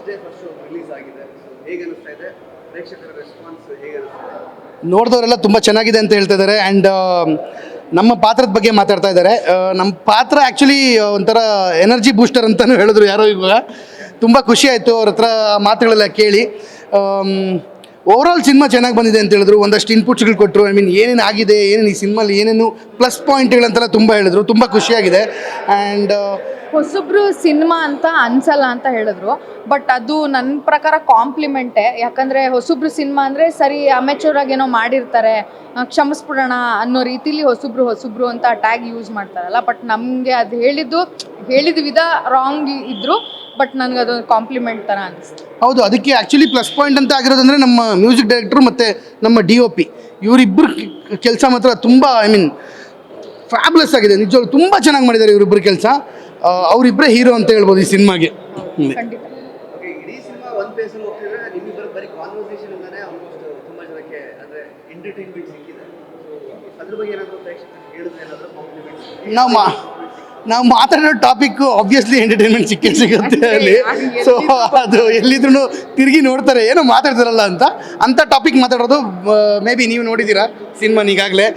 First day first show release ಆಗಿದೆ. ಹೇಗೆ ಅನಿಸ್ತಾ ಇದೆ? ಪ್ರೇಕ್ಷಕರ ರೆಸ್ಪಾನ್ಸ್ ಹೇಗೆ ಅನಿಸ್ತಾ ಇದೆ? ನೋಡಿದವರೆಲ್ಲ ತುಂಬ ಚೆನ್ನಾಗಿದೆ ಅಂತ ಹೇಳ್ತಾ ಇದ್ದಾರೆ. ಆ್ಯಂಡ್ ನಮ್ಮ ಪಾತ್ರದ ಬಗ್ಗೆ ಮಾತಾಡ್ತಾ ಇದ್ದಾರೆ. ನಮ್ಮ ಪಾತ್ರ ಆ್ಯಕ್ಚುಲಿ ಒಂಥರ ಎನರ್ಜಿ ಬೂಸ್ಟರ್ ಅಂತಲೂ ಹೇಳಿದ್ರು ಯಾರೋ ಇವಾಗ. ತುಂಬ ಖುಷಿ ಆಯಿತು ಅವ್ರ ಹತ್ರ ಮಾತುಗಳೆಲ್ಲ ಕೇಳಿ. ಓವರಾಲ್ ಸಿನಿಮಾ ಚೆನ್ನಾಗಿ ಬಂದಿದೆ ಅಂತ ಹೇಳಿದ್ರು. ಒಂದಷ್ಟು ಇನ್ಪುಟ್ಸ್ಗಳು ಕೊಟ್ಟರು. ಐ ಮೀನ್ ಏನೇನು ಆಗಿದೆ, ಏನೇನು ಈ ಸಿನಿಮಾಲಿ ಏನೇನು ಪ್ಲಸ್ ಪಾಯಿಂಟ್ಗಳಂತೆಲ್ಲ ತುಂಬ ಹೇಳಿದ್ರು. ತುಂಬ ಖುಷಿಯಾಗಿದೆ. ಆ್ಯಂಡ್ ಹೊಸಬ್ರು ಸಿನಿಮಾ ಅಂತ ಅನ್ಸಲ್ಲ ಅಂತ ಹೇಳಿದ್ರು. ಬಟ್ ಅದು ನನ್ನ ಪ್ರಕಾರ ಕಾಂಪ್ಲಿಮೆಂಟೇ. ಯಾಕಂದರೆ ಹೊಸಬ್ರು ಸಿನಿಮಾ ಅಂದರೆ ಸರಿ ಅಮೆಚೂರ್ ಆಗಿ ಏನೋ ಮಾಡಿರ್ತಾರೆ, ಕ್ಷಮಿಸ್ಬಿಡೋಣ ಅನ್ನೋ ರೀತಿಲಿ ಹೊಸಬ್ರು ಅಂತ ಟ್ಯಾಗ್ ಯೂಸ್ ಮಾಡ್ತಾರಲ್ಲ. ಬಟ್ ನಮಗೆ ಅದು ಹೇಳಿದ ವಿಧ ರಾಂಗ್ ಇದ್ದರು. ಬಟ್ ನನಗೆ ಅದೊಂದು ಕಾಂಪ್ಲಿಮೆಂಟ್ ಥರ ಅನಿಸ್ತು. ಹೌದು, ಅದಕ್ಕೆ ಆ್ಯಕ್ಚುಲಿ ಪ್ಲಸ್ ಪಾಯಿಂಟ್ ಅಂತ ಆಗಿರೋದಂದರೆ ನಮ್ಮ ಮ್ಯೂಸಿಕ್ ಡೈರೆಕ್ಟ್ರು ಮತ್ತು ನಮ್ಮ DOP ಇವರಿಬ್ಬರು ಕೆಲಸ ಮಾತ್ರ ತುಂಬ ಐ ಮೀನ್ ಫ್ಯಾಬ್ಲೆಸ್ ಆಗಿದೆ. ನಿಜವಾಗ್ಲೂ ತುಂಬ ಚೆನ್ನಾಗಿ ಮಾಡಿದ್ದಾರೆ ಇವರಿಬ್ಬರು ಕೆಲಸ. ಅವರಿಬ್ಬರೇ ಹೀರೋ ಅಂತ ಹೇಳ್ಬೋದು ಈ ಸಿನಿಮಾಗೆ. ಖಂಡಿತ. ಓಕೆ, ಇಡೀ ಸಿನಿಮಾ ಒಂದು ಪೇಸಲ್ಲಿ ಹೋಗ್ತಿದ್ರೆ ನಿಮ್ಮಿಬ್ಬರು ಬರೀ ಕಾನ್ವರ್ಸೇಷನ್ ಇಂದಾನೆ ಆಲ್ಮೋಸ್ಟ್ ತುಂಬ ಜನಕ್ಕೆ ಅಂದರೆ ಎಂಟರ್ಟೈನ್ಮೆಂಟ್ ಸಿಕ್ಕಿದೆ. ಅದ್ರ ಬಗ್ಗೆ ಏನಾದರೂ ಪ್ರೇಕ್ಷಕರು ಹೇಳಿದ್ರೆ ಏನಾದರೂ ಕಾಂಪ್ಲಿಮೆಂಟ್ಸ್? ನಾವು ಮಾತಾಡೋ ಟಾಪಿಕ್ಕು ಆಬ್ವಿಯಸ್ಲಿ ಎಂಟರ್ಟೈನ್ಮೆಂಟ್ ಸಿಗುತ್ತೆ ಅಲ್ಲಿ. ಸೊ ಅದು ಎಲ್ಲಿದ್ರು ತಿರುಗಿ ನೋಡ್ತಾರೆ ಏನೋ ಮಾತಾಡ್ತಾರಲ್ಲ ಅಂಥ ಟಾಪಿಕ್ ಮಾತಾಡೋದು. ಮೇ ಬಿ ನೀವು ನೋಡಿದ್ದೀರಾ ಸಿನಿಮಾನ ಈಗಾಗಲೇ.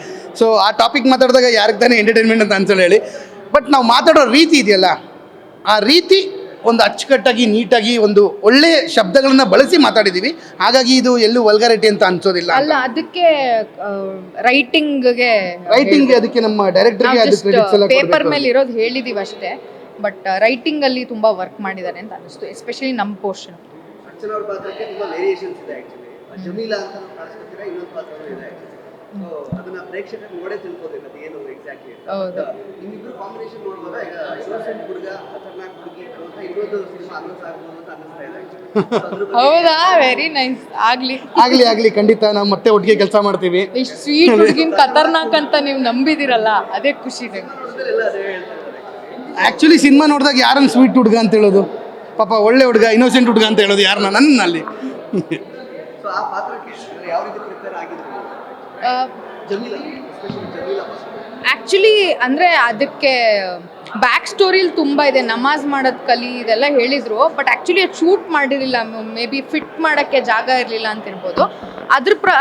ಸೊ ಆ ಟಾಪಿಕ್ ಮಾತಾಡಿದಾಗ ಯಾರಿಗೆ ತಾನೇ ಎಂಟರ್ಟೈನ್ಮೆಂಟ್ ಅಂತ ಅನ್ಸಲ್ಲ ಹೇಳಿ. ಬಟ್ ನಾವು ಮಾತಾಡೋ ರೀತಿ ಇದೆಯಲ್ಲ, ಆ ರೀತಿ ಒಂದು ಅಚ್ಚುಕಟ್ಟಾಗಿ ನೀಟಾಗಿ ಒಂದು ಒಳ್ಳೆಯ ಶಬ್ದಗಳನ್ನ ಬಳಸಿ ಮಾತಾಡಿದ್ದೀವಿ. ಹಾಗಾಗಿ ಇದು ಎಲ್ಲೂ ವಲ್ಗಾರಿಟಿ ಅಂತ ಅನ್ಸೋದಿಲ್ಲ. ಅಲ್ಲ, ಅದಕ್ಕೆ ರೈಟಿಂಗ್ಗೆ ಅದಕ್ಕೆ ನಮ್ಮ ಡೈರೆಕ್ಟರ್ಗೆ ಅದು ಕ್ರೆಡಿಟ್ಸ್ ಎಲ್ಲ ಪೇಪರ್ ಮೇಲೆ ಇರೋದು ಹೇಳಿದೀವಿ ಅಷ್ಟೇ. ಬಟ್ ರೈಟಿಂಗ್ ಅಲ್ಲಿ ತುಂಬಾ ವರ್ಕ್ ಮಾಡಿದ್ದಾರೆ ಅಂತ ಅನಿಸ್ತು, ಎಸ್ಪೆಷಲಿ ನಮ್ಮ ಪೋರ್ಷನ್. ಅರ್ಚನಾ ಅವ್ರ ಪಾತ್ರಕ್ಕೆ ತುಂಬ ವೇರಿಯೇಷನ್ಸ್ ಇದೆ ಆ್ಯಕ್ಚುಲಿ. ಜಮೀಲಾ ಅಂತ ನಾವು ಕಾಣಿಸ್ಕೊತೀರಾ, ಇನ್ನೊಂದು ಪಾತ್ರನೂ ಇದೆ ಆ್ಯಕ್ಚುಲಿ. ಸೊ ಅದನ್ನ ಪ್ರೇಕ್ಷಕರು ನೋಡೇ ತಿಳ್ಕೋಬೇಕು ಅದು ಏನು ಎಕ್ಸಾಕ್ಟ್ಲಿ. ನಿಮ್ಮಿಬ್ಬರು ಕಾಂಬಿನೇಷನ್ ನೋಡುವಾಗ ಈಗ ಇನ್ನೋಸೆಂಟ್ ಹುಡುಗ ಖತರ್ನಾಕ್ ಹುಡುಗಿ ಅಂತ ಇನ್ನೊಂದು ಸಿನಿಮಾ ಅನೌನ್ಸ್ ಆಗ್ಬೋದು ಅಂತ ಅನ್ನಿಸ್ತಾ ಇದೆ. ಹೌದಾ? Very nice. ಆಗ್ಲಿ ಖಂಡಿತ ನಾವು ಮತ್ತೆ ಒಟ್ಟಿಗೆ ಕೆಲಸ ಮಾಡ್ತೀವಿ. ಇಷ್ಟು ಸ್ವೀಟ್ ಹುಡುಗಿನ ಖತರ್ನಾಕ್ ಅಂತ ನೀವು ನಂಬಿದಿರಲ್ಲ, ಅದೇ ಖುಷಿ ಇದೆ. ಎಲ್ಲ ಅದೇ ಹೇಳ್ತಾ ಇದ್ದಾರೆ. ಆ್ಯಕ್ಚುಲಿ ಸಿನಿಮಾ ನೋಡಿದಾಗ ಯಾರನ್ನು ಸ್ವೀಟ್ ಹುಡುಗ ಅಂತ ಹೇಳೋದು? ಪಾಪ ಒಳ್ಳೆ ಹುಡುಗ, ಇನ್ನೋಸೆಂಟ್ ಹುಡುಗ ಅಂತ ಹೇಳೋದು ಯಾರನ್ನ? ನನ್ನಲ್ಲಿ. ಸೊ ಆ ಪಾತ್ರಕ್ಕೆ ಯಾವ ರೀತಿ ಪ್ರಿಪೇರ್ ಆಗಿದ್ರು ಜಮೀಲಾ, ಎಸ್ಪೆಷಲಿ ಜಮೀಲಾ? ಆ್ಯಕ್ಚುಲಿ ಅಂದರೆ ಅದಕ್ಕೆ ಬ್ಯಾಕ್ ಸ್ಟೋರಿಲಿ ತುಂಬ ಇದೆ. ನಮಾಜ್ ಮಾಡೋದು ಕಲಿ ಇದೆಲ್ಲ ಹೇಳಿದರು. ಬಟ್ ಆ್ಯಕ್ಚುಲಿ ಅದು ಶೂಟ್ ಮಾಡಿರಲಿಲ್ಲ. ಮೇ ಬಿ ಫಿಟ್ ಮಾಡೋಕ್ಕೆ ಜಾಗ ಇರಲಿಲ್ಲ ಅಂತ ಇರ್ಬೋದು.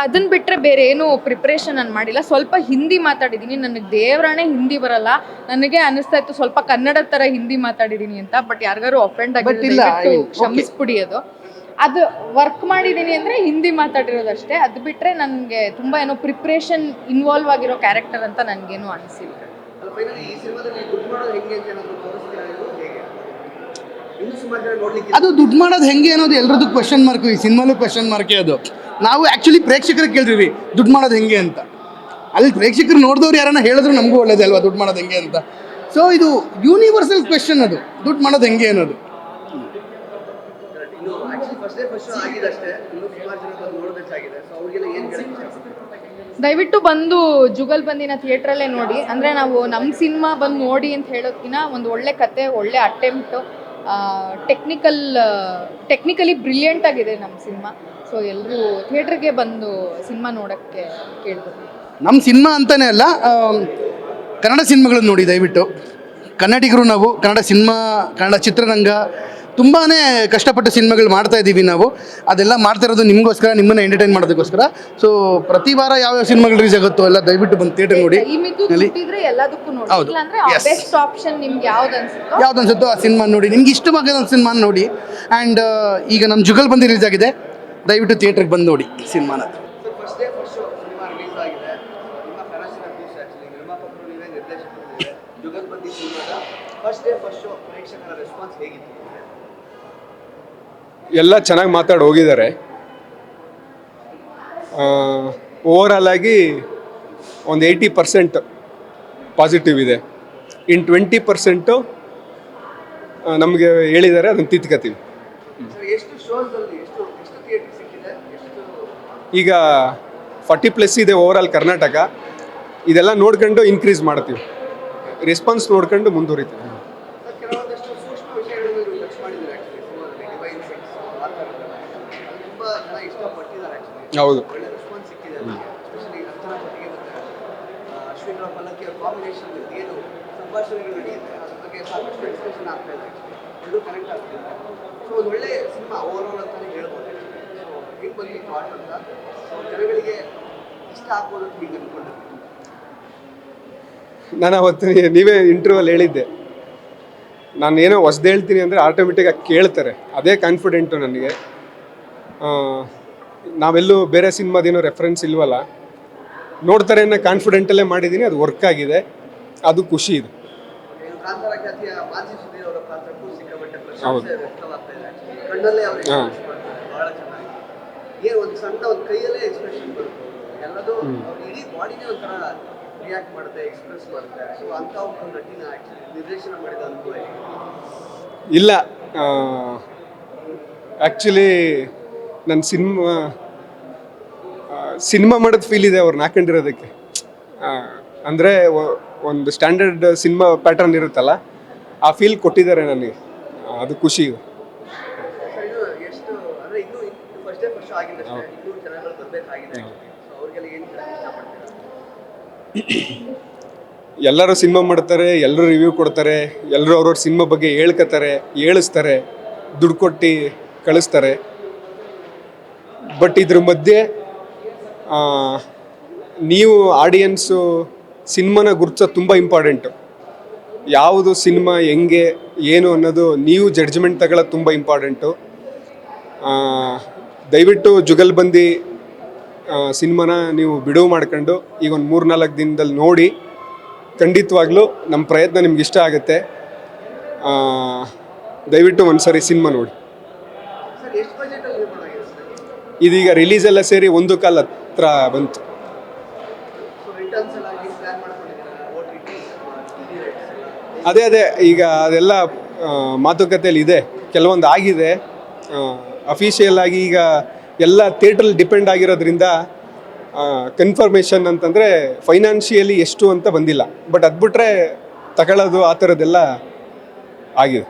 ಅದನ್ನು ಬಿಟ್ಟರೆ ಬೇರೆ ಏನೂ ಪ್ರಿಪ್ರೇಷನ್ ನಾನು ಮಾಡಿಲ್ಲ. ಸ್ವಲ್ಪ ಹಿಂದಿ ಮಾತಾಡಿದ್ದೀನಿ. ನನಗೆ ದೇವರಾಣೆ ಹಿಂದಿ ಬರಲ್ಲ. ನನಗೆ ಅನ್ನಿಸ್ತಾ ಇತ್ತು ಸ್ವಲ್ಪ ಕನ್ನಡ ಥರ ಹಿಂದಿ ಮಾತಾಡಿದ್ದೀನಿ ಅಂತ. ಬಟ್ ಯಾರಿಗಾರು ಅಫೆಂಡ್ ಆಗಿಲ್ಲ, ಕ್ಷಮಿಸ್ಬಿಡಿ. ಅದು ವರ್ಕ್ ಮಾಡಿದ್ದೀನಿ ಅಂದರೆ ಹಿಂದಿ ಮಾತಾಡಿರೋದಷ್ಟೇ. ಅದು ಬಿಟ್ಟರೆ ನನಗೆ ತುಂಬ ಏನೋ ಪ್ರಿಪ್ರೇಷನ್ ಇನ್ವಾಲ್ವ್ ಆಗಿರೋ ಕ್ಯಾರೆಕ್ಟರ್ ಅಂತ ನನಗೇನು ಅನಿಸಿಲ್ಲ. ಅದು ದುಡ್ಡು ಮಾಡೋದು ಹೆಂಗೆ ಅನ್ನೋದು ಎಲ್ಲರದ್ದು ಕ್ವೆಶನ್ ಮಾರ್ಕು. ಈ ಸಿನಿಮಾಲು ಕ್ವೆಶನ್ ಮಾರ್ಕೆ ಅದು. ನಾವು ಆ್ಯಕ್ಚುಲಿ ಪ್ರೇಕ್ಷಕರಿಗೆ ಕೇಳ್ತೀವಿ ದುಡ್ಡು ಮಾಡೋದು ಹೆಂಗೆ ಅಂತ. ಅಲ್ಲಿ ಪ್ರೇಕ್ಷಕರು ನೋಡಿದವ್ರು ಯಾರನ್ನ ಹೇಳಿದ್ರು ನಮಗೂ ಒಳ್ಳೇದೇ ಅಲ್ವಾ ದುಡ್ಡು ಮಾಡೋದು ಹೆಂಗೆ ಅಂತ. ಸೊ ಇದು ಯೂನಿವರ್ಸಲ್ ಕ್ವೆಶನ್ ಅದು, ದುಡ್ಡು ಮಾಡೋದು ಹೆಂಗೆ ಅನ್ನೋದು. ದಯವಿಟ್ಟು ಬಂದು ಜುಗಲ್ಬಂದಿನ ಥಿಯೇಟ್ರಲ್ಲೇ ನೋಡಿ. ಅಂದರೆ ನಾವು ನಮ್ಮ ಸಿನಿಮಾ ಬಂದು ನೋಡಿ ಅಂತ ಹೇಳೋದಕ್ಕಿಂತ ಒಂದು ಒಳ್ಳೆ ಕತೆ, ಒಳ್ಳೆ ಅಟೆಂಪ್ಟು, ಟೆಕ್ನಿಕಲಿ ಬ್ರಿಲಿಯಂಟ್ ಆಗಿದೆ ನಮ್ಮ ಸಿನಿಮಾ. ಸೊ ಎಲ್ಲರೂ ಥಿಯೇಟ್ರಿಗೆ ಬಂದು ಸಿನಿಮಾ ನೋಡೋಕ್ಕೆ ಕೇಳ್ಬೋದು. ನಮ್ಮ ಸಿನಿಮಾ ಅಂತಲೇ ಅಲ್ಲ, ಕನ್ನಡ ಸಿನಿಮಾಗಳನ್ನು ನೋಡಿ ದಯವಿಟ್ಟು. ಕನ್ನಡಿಗರು ನಾವು, ಕನ್ನಡ ಸಿನಿಮಾ, ಕನ್ನಡ ಚಿತ್ರರಂಗ ತುಂಬಾ ಕಷ್ಟಪಟ್ಟು ಸಿನಿಮಾಗಳು ಮಾಡ್ತಾ ಇದ್ದೀವಿ ನಾವು. ಅದೆಲ್ಲ ಮಾಡ್ತಾ ಇರೋದು ನಿಮಗೋಸ್ಕರ, ನಿಮ್ಮನ್ನು ಎಂಟರ್ಟೈನ್ ಮಾಡೋದಕ್ಕೋಸ್ಕರ. ಸೊ ಪ್ರತಿ ವಾರ ಯಾವ್ಯಾವ ಸಿನಿಮಾಗಳು ರಿಲೀಸ್ ಆಗುತ್ತೋ ಎಲ್ಲ ದಯವಿಟ್ಟು ಬಂದು ಥಿಯೇಟರ್ ನೋಡಿ. ಹೌದು, ಯಾವ್ದು ಅನ್ಸುತ್ತೋ ಆ ಸಿನಿಮಾ ನೋಡಿ, ನಿಮ್ಗೆ ಇಷ್ಟವಾದ ಸಿನಿಮಾ ನೋಡಿ. ಆ್ಯಂಡ್ ಈಗ ನಮ್ಮ ಜುಗಲ್ಬಂದಿ ರಿಲೀಸ್ ಆಗಿದೆ, ದಯವಿಟ್ಟು ಥಿಯೇಟ್ರಿಗೆ ಬಂದು ನೋಡಿ ಸಿನಿಮಾನ. ಎಲ್ಲ ಚೆನ್ನಾಗಿ ಮಾತಾಡಿ ಹೋಗಿದ್ದಾರೆ. ಓವರಾಲ್ ಆಗಿ ಒಂದು 80% ಪಾಸಿಟಿವ್ ಇದೆ. 20% ನಮಗೆ ಹೇಳಿದ್ದಾರೆ, ಅದನ್ನು ತಿದ್ಕೋತೀವಿ. ಈಗ 40+ ಇದೆ ಓವರಾಲ್ ಕರ್ನಾಟಕ. ಇದೆಲ್ಲ ನೋಡ್ಕೊಂಡು ಇನ್ಕ್ರೀಸ್ ಮಾಡ್ತೀವಿ, ರೆಸ್ಪಾನ್ಸ್ ನೋಡ್ಕೊಂಡು ಮುಂದುವರಿತೀವಿ. ಹೌದು, ಒಳ್ಳೆ ಸಿನಿಮಾ ಓವರ್ ಅಂತಾನೆ ಹೇಳ್ಬೋದು. ಸೊ ಹೇಗೆ ಬಂದು ಥಾಟ್ ಅಂತ ಸೊ ಜನಗಳಿಗೆ ಇಷ್ಟ ಆಗ್ಬೋದು ಅಂತ ಹೀಗೆ ಅನ್ಕೊಂಡಿರ್ತೀನಿ. ನಾನು ಅವತ್ತು ನೀವೇ ಇಂಟರ್ವ್ಯೂಲ್ಲಿ ಹೇಳಿದ್ದೆ, ನಾನು ಏನೋ ಹೊಸ್ದು ಹೇಳ್ತೀನಿ ಅಂದರೆ ಆಟೋಮೆಟಿಕ್ಕಾಗಿ ಕೇಳ್ತಾರೆ, ಅದೇ ಕಾನ್ಫಿಡೆಂಟು ನನಗೆ. ನಾವೆಲ್ಲೂ ಬೇರೆ ಸಿನಿಮಾದೇನೋ ರೆಫರೆನ್ಸ್ ಇಲ್ವಲ್ಲ, ನೋಡ್ತಾರೆ ಅನ್ನೋ ಕಾನ್ಫಿಡೆಂಟಲ್ಲೇ ಮಾಡಿದ್ದೀನಿ, ಅದು ವರ್ಕ್ ಆಗಿದೆ, ಅದು ಖುಷಿ ಇದೆ. ಕಾಂತಾರ ಖ್ಯಾತಿಯ ಮಾಜಿ ಸುದೀರ್ ಅವರ ಪಾತ್ರಕ್ಕೂ ಸಿಕ್ಕಾಪಟ್ಟೆ ಹೌದು. ಪ್ರಶಂಸೆ ವ್ಯಕ್ತವಾಗ್ತಾ ಇದೆ. Actually ಕಣ್ಣಲ್ಲೇ ಅವರು ಎಕ್ಸ್ಪ್ರೆಸ್ ಮಾಡ್ತಾರೆ ಬಹಳ ಚೆನ್ನಾಗಿ. ಏನು ಒಂದು ಸಣ್ಣ ಒಂದು ಕೈಯಲ್ಲೇ ಎಕ್ಸ್ಪ್ರೆಷನ್ ಬರುತ್ತೆ, ಎಲ್ಲದೂ ಅವ್ರ ಇಡೀ ಬಾಡಿನೇ ಒಂಥರ ರಿಯಾಕ್ಟ್ ಮಾಡುತ್ತೆ, ಎಕ್ಸ್ಪ್ರೆಸ್ ಮಾಡುತ್ತೆ. ಸೊ ಅಂತ ಒಬ್ಬ ನಟಿನ ಆ್ಯಕ್ಚುಲಿ ನಿರ್ದೇಶನ ಮಾಡಿದ ಅನುಭವ ಇದೆ. ಇಲ್ಲ, ಆ್ಯಕ್ಚುಲಿ ನನ್ನ ಸಿನಿಮಾ ಮಾಡೋದು ಫೀಲ್ ಇದೆ ಅವ್ರನ್ನ ಹಾಕೊಂಡಿರೋದಕ್ಕೆ. ಅಂದರೆ ಒಂದು ಸ್ಟ್ಯಾಂಡರ್ಡ್ ಸಿನಿಮಾ ಪ್ಯಾಟರ್ನ್ ಇರುತ್ತಲ್ಲ, ಆ ಫೀಲ್ ಕೊಟ್ಟಿದ್ದಾರೆ ನನಗೆ, ಅದು ಖುಷಿ ಇದೆ. ಸರ್ ಇದು ಎಷ್ಟು ಅಂದರೆ ಇನ್ನೂ ಫಸ್ಟ್ ಆಗಿದೆ ಅಷ್ಟೇ, ಇನ್ನೂ ಜನಗಳು ಬರಬೇಕಾಗಿದೆ. ಸೊ ಅವ್ರಿಗೆಲ್ಲ ಏನು ಇಷ್ಟಪಡ್ತೀರಾ? ಎಲ್ಲರೂ ಸಿನಿಮಾ ಮಾಡ್ತಾರೆ, ಎಲ್ಲರೂ ರಿವ್ಯೂ ಕೊಡ್ತಾರೆ, ಎಲ್ಲರೂ ಅವ್ರವ್ರ ಸಿನಿಮಾ ಬಗ್ಗೆ ಹೇಳ್ಕೊತಾರೆ, ಹೇಳಿಸ್ತಾರೆ, ದುಡ್ಡು ಕೊಟ್ಟು ಕಳಿಸ್ತಾರೆ. ಬಟ್ ಇದ್ರ ಮಧ್ಯೆ ನೀವು ಆಡಿಯನ್ಸು ಸಿನಿಮಾನ ಗುರುತಿಸೋದು ತುಂಬ ಇಂಪಾರ್ಟೆಂಟು. ಯಾವುದು ಸಿನಿಮಾ ಹೆಂಗೆ ಏನು ಅನ್ನೋದು ನೀವು ಜಡ್ಜ್ಮೆಂಟ್ ತಗೊಳ್ಳೋದು ತುಂಬ ಇಂಪಾರ್ಟೆಂಟು. ದಯವಿಟ್ಟು ಜುಗಲ್ಬಂದಿ ಸಿನಿಮಾನ ನೀವು ಬಿಡುವು ಮಾಡ್ಕೊಂಡು ಈಗ ಒಂದು 3-4 ದಿನದಲ್ಲಿ ನೋಡಿ, ಖಂಡಿತವಾಗ್ಲೂ ನಮ್ಮ ಪ್ರಯತ್ನ ನಿಮ್ಗೆ ಇಷ್ಟ ಆಗುತ್ತೆ. ದಯವಿಟ್ಟು ಒಂದ್ಸರಿ ಸಿನಿಮಾ ನೋಡಿ. ಸರ್ ಎಷ್ಟು ಬಜೆಟಲ್ಲಿ ನಿರ್ಮಾಣ ಆಗಿದೆ ಸರ್? ಇದೀಗ ರಿಲೀಸ್ ಎಲ್ಲ ಸೇರಿ 1 ಕಾಲ್ ಹತ್ರ ಬಂತು. ಸೊ ರಿಟರ್ನ್ಸ್ ಎಲ್ಲ ನೀವು ಪ್ಲಾನ್ ಮಾಡ್ಕೊಂಡಿದ್ದೀರಾ? OTT ರೈಟ್ಸ್ ಎಲ್ಲ ಅದೇ ಈಗ ಅದೆಲ್ಲ ಮಾತುಕತೆಯಲ್ಲಿ ಇದೆ, ಕೆಲವೊಂದು ಆಗಿದೆ. ಅಫಿಷಿಯಲ್ ಆಗಿ ಈಗ ಎಲ್ಲ ಥಿಯೇಟ್ರಲ್ಲಿ ಡಿಪೆಂಡ್ ಆಗಿರೋದ್ರಿಂದ ಕನ್ಫರ್ಮೇಷನ್ ಅಂತಂದರೆ ಫೈನಾನ್ಷಿಯಲಿ ಎಷ್ಟು ಅಂತ ಬಂದಿಲ್ಲ. ಬಟ್ ಅದು ಬಿಟ್ಟರೆ ತಗೊಳ್ಳೋದು ಆ ಥರದ್ದೆಲ್ಲ ಆಗಿದೆ.